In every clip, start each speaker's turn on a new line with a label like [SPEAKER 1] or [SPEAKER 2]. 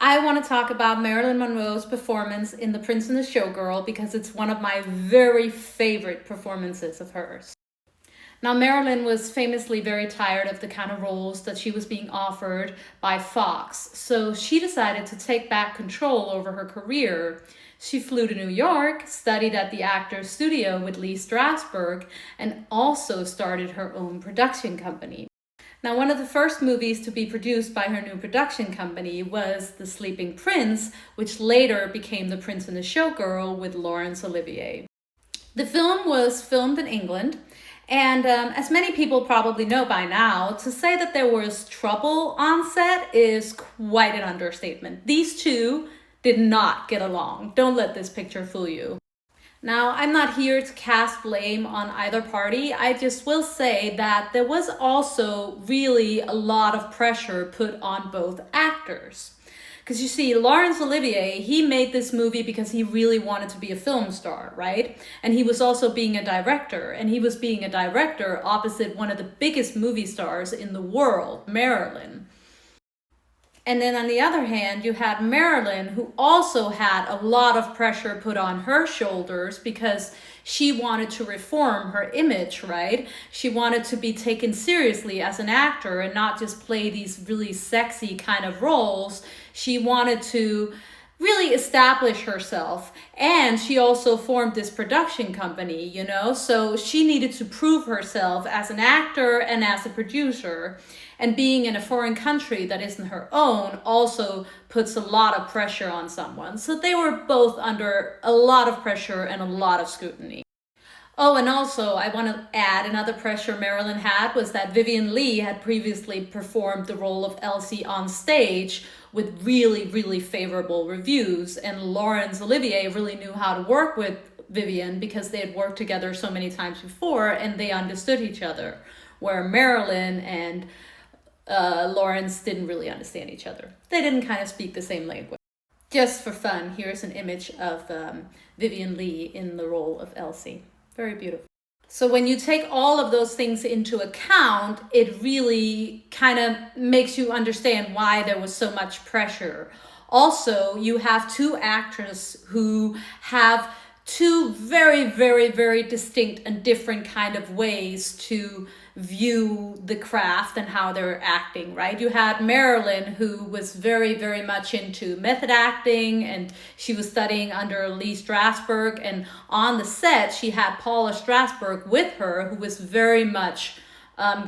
[SPEAKER 1] I want to talk about Marilyn Monroe's performance in The Prince and the Showgirl because it's one of my very favorite performances of hers. Now, Marilyn was famously very tired of the kind of roles that she was being offered by Fox, so she decided to take back control over her career. She flew to New York, studied at the Actors Studio with Lee Strasberg, and also started her own production company. Now, one of the first movies to be produced by her new production company was The Sleeping Prince, which later became The Prince and the Showgirl with Laurence Olivier. The film was filmed in England, and as many people probably know by now, to say that there was trouble on set is quite an understatement. These two did not get along. Don't let this picture fool you. Now, I'm not here to cast blame on either party. I just will say that there was also really a lot of pressure put on both actors. Because you see, Laurence Olivier, he made this movie because he really wanted to be a film star, right? And he was also being a director. And he was being a director opposite one of the biggest movie stars in the world, Marilyn. And then on the other hand, you had Marilyn, who also had a lot of pressure put on her shoulders because she wanted to reform her image, right? She wanted to be taken seriously as an actor and not just play these really sexy kind of roles. She wanted to really establish herself, and she also formed this production company, so she needed to prove herself as an actor and as a producer. And being in a foreign country that isn't her own also puts a lot of pressure on someone. So they were both under a lot of pressure and a lot of scrutiny. Oh, and also I want to add another pressure Marilyn had was that Vivien Leigh had previously performed the role of Elsie on stage with really, really favorable reviews. And Laurence Olivier really knew how to work with Vivien because they had worked together so many times before and they understood each other. Where Marilyn and Laurence didn't really understand each other. They didn't kind of speak the same language. Just for fun, here's an image of Vivien Leigh in the role of Elsie. Very beautiful. So when you take all of those things into account, it really kind of makes you understand why there was so much pressure. Also, you have two actors who have two very, very, very distinct and different kind of ways to view the craft and how they're acting, right? You had Marilyn, who was very, very much into method acting, and she was studying under Lee Strasberg, and on the set, she had Paula Strasberg with her, who was very much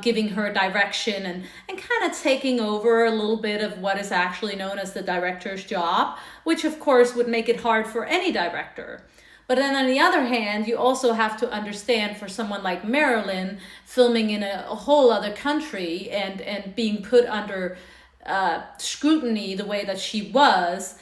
[SPEAKER 1] giving her direction and kind of taking over a little bit of what is actually known as the director's job, which of course would make it hard for any director. But then on the other hand, you also have to understand for someone like Marilyn filming in a whole other country and being put under scrutiny the way that she was,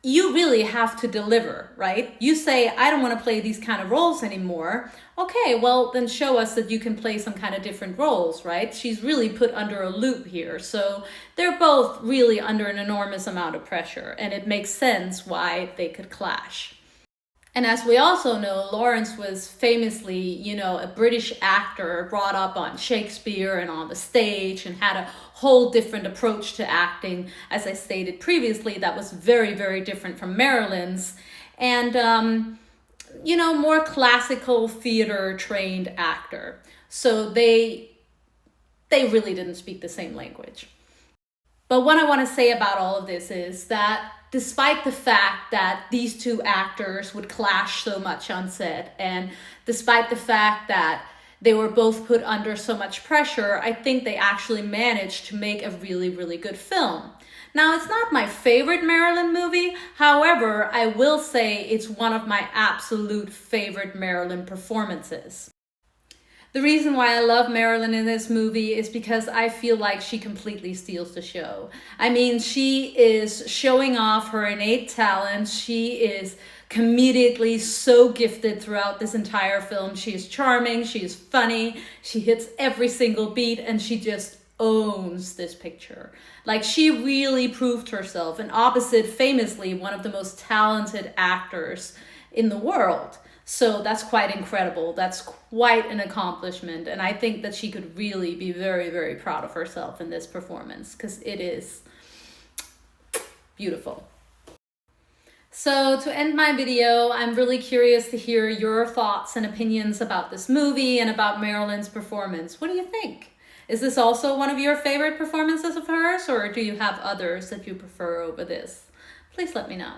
[SPEAKER 1] you really have to deliver, right? You say, I don't want to play these kind of roles anymore. Okay, well, then show us that you can play some kind of different roles, right? She's really put under a loop here. So they're both really under an enormous amount of pressure, and it makes sense why they could clash. And as we also know, Laurence was famously, a British actor brought up on Shakespeare and on the stage and had a whole different approach to acting. As I stated previously, that was very, very different from Marilyn's. And, more classical theater trained actor. So they really didn't speak the same language. But what I want to say about all of this is that despite the fact that these two actors would clash so much on set, and despite the fact that they were both put under so much pressure, I think they actually managed to make a really, really good film. Now, it's not my favorite Marilyn movie. However, I will say it's one of my absolute favorite Marilyn performances. The reason why I love Marilyn in this movie is because I feel like she completely steals the show. I mean, she is showing off her innate talent. She is comedically so gifted throughout this entire film. She is charming, she is funny, she hits every single beat, and she just owns this picture. Like, she really proved herself, and opposite, famously, one of the most talented actors in the world. So that's quite incredible. That's quite an accomplishment. And I think that she could really be very, very proud of herself in this performance, because it is beautiful. So to end my video, I'm really curious to hear your thoughts and opinions about this movie and about Marilyn's performance. What do you think? Is this also one of your favorite performances of hers, or do you have others that you prefer over this? Please let me know.